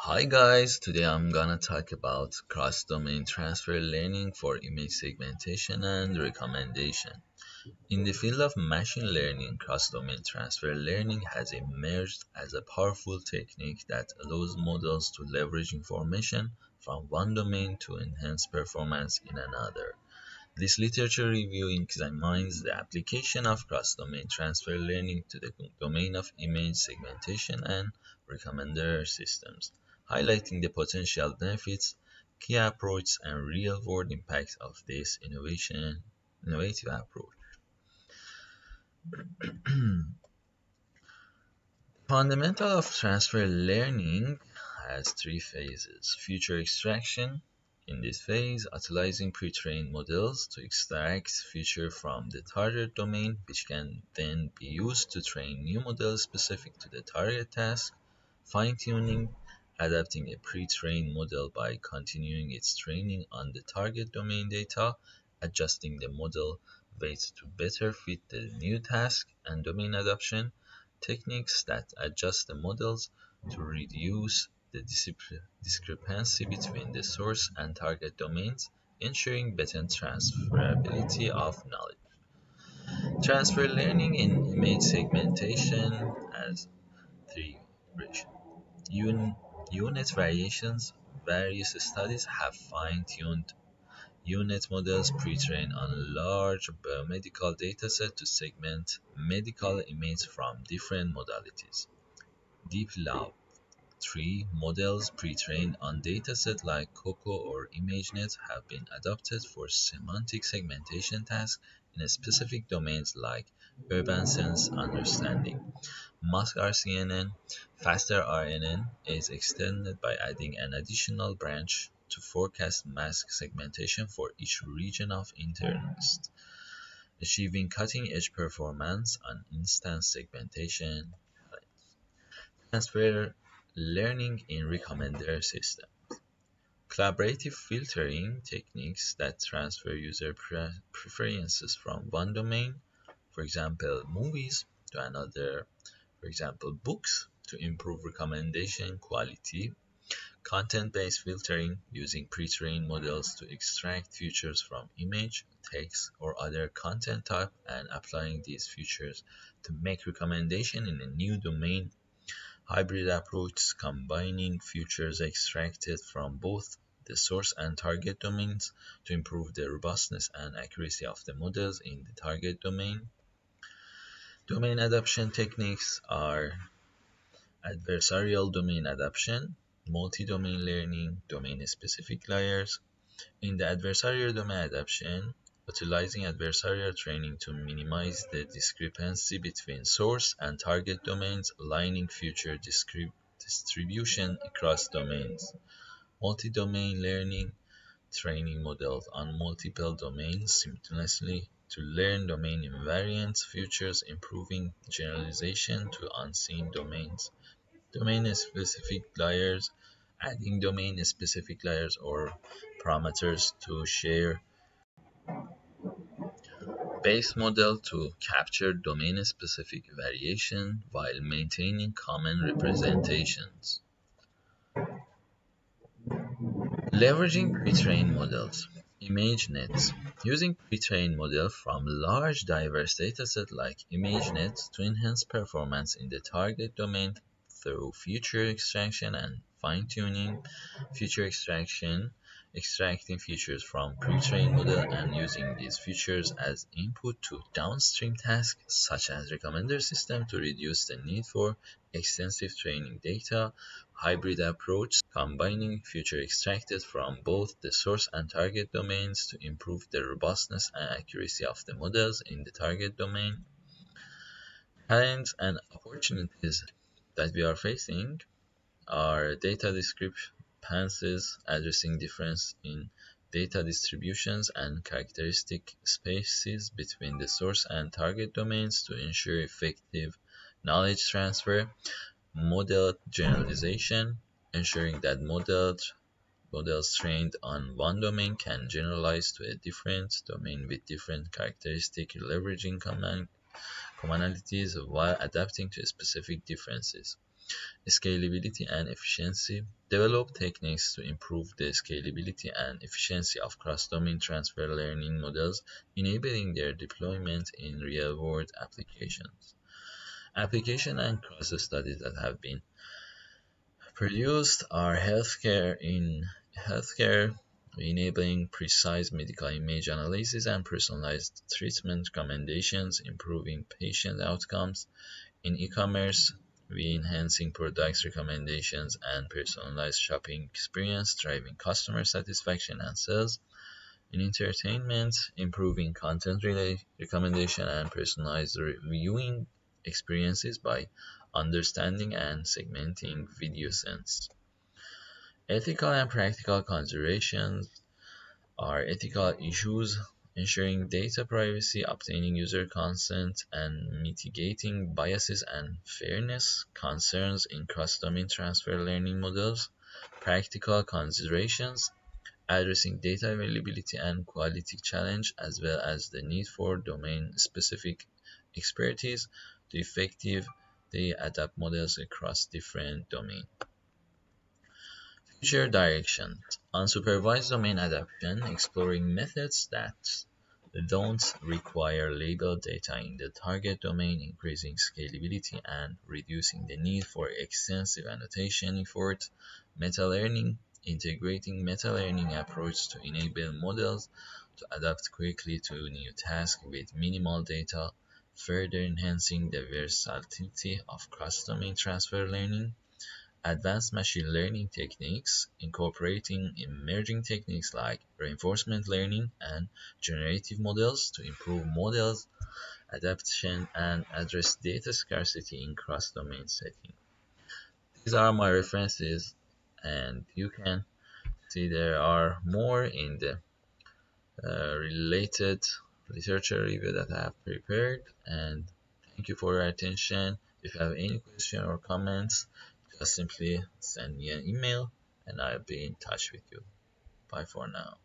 Hi guys, today I'm gonna talk about cross-domain transfer learning for image segmentation and recommendation. In the field of machine learning, cross-domain transfer learning has emerged as a powerful technique that allows models to leverage information from one domain to enhance performance in another. This literature review examines the application of cross-domain transfer learning to the domain of image segmentation and recommender systems, highlighting the potential benefits, key approaches, and real-world impacts of this innovative approach. Fundamental of transfer learning has three phases. Feature extraction. In this phase, utilizing pre-trained models to extract feature from the target domain, which can then be used to train new models specific to the target task. Fine-tuning, adapting a pre-trained model by continuing its training on the target domain data, adjusting the model weights to better fit the new task, and domain adoption techniques that adjust the models to reduce the discrepancy between the source and target domains, ensuring better transferability of knowledge. Transfer learning in image segmentation has three versions. Unit variations. Various studies have fine-tuned unit models pre-trained on large biomedical dataset to segment medical images from different modalities. Deep Lab 3 models pre-trained on datasets like COCO or ImageNet have been adapted for semantic segmentation tasks in specific domains like urban sense understanding. MaskRCNN Faster RNN is extended by adding an additional branch to forecast mask segmentation for each region of interest, achieving cutting-edge performance on instance segmentation. Transfer learning in recommender system. Collaborative filtering techniques that transfer user preferences from one domain, for example movies, to another, for example books, to improve recommendation quality. Content-based filtering, using pre-trained models to extract features from image, text, or other content type and applying these features to make recommendation in a new domain. Hybrid approach, combining features extracted from both the source and target domains to improve the robustness and accuracy of the models in the target domain. Domain adaptation techniques are adversarial domain adaptation, multi-domain learning, domain-specific layers. In the adversarial domain adaptation, utilizing adversarial training to minimize the discrepancy between source and target domains, aligning future distribution across domains. Multi-domain learning, training models on multiple domains simultaneously to learn domain invariant features, improving generalization to unseen domains. Domain-specific layers, adding domain-specific layers or parameters to share base model to capture domain-specific variation while maintaining common representations. Leveraging pre-trained models. ImageNet. Using pre-trained models from large diverse datasets like ImageNet to enhance performance in the target domain through feature extraction and fine-tuning. Feature extraction, extracting features from pre-trained model and using these features as input to downstream tasks such as recommender system to reduce the need for extensive training data. Hybrid approach, combining feature extracted from both the source and target domains to improve the robustness and accuracy of the models in the target domain. Challenges and opportunities that we are facing are data discrepancies, addressing difference in data distributions and characteristic spaces between the source and target domains to ensure effective knowledge transfer. Model generalization, ensuring that models trained on one domain can generalize to a different domain with different characteristics, leveraging commonalities while adapting to specific differences. Scalability and efficiency. Develop techniques to improve the scalability and efficiency of cross-domain transfer learning models, enabling their deployment in real-world applications. Application and cross studies that have been produced are healthcare, enabling precise medical image analysis and personalized treatment recommendations, improving patient outcomes. In e-commerce, we enhancing product recommendations and personalized shopping experience, driving customer satisfaction and sales. In entertainment, improving content recommendation and personalized viewing experiences by understanding and segmenting video sets. Ethical and practical considerations are ethical issues, ensuring data privacy, obtaining user consent, and mitigating biases and fairness concerns in cross-domain transfer learning models. Practical considerations, addressing data availability and quality challenge, as well as the need for domain-specific expertise to effectively adapt models across different domains. Future direction: unsupervised domain adaptation, exploring methods that don't require labeled data in the target domain, increasing scalability and reducing the need for extensive annotation effort. Meta-learning, integrating meta-learning approach to enable models to adapt quickly to new tasks with minimal data, further enhancing the versatility of cross-domain transfer learning. Advanced machine learning techniques, incorporating emerging techniques like reinforcement learning and generative models to improve models adaptation and address data scarcity in cross-domain settings. These are my references, and you can see there are more in the related literature review that I have prepared. And thank you for your attention. If you have any question or comments, just simply send me an email and I'll be in touch with you. Bye for now.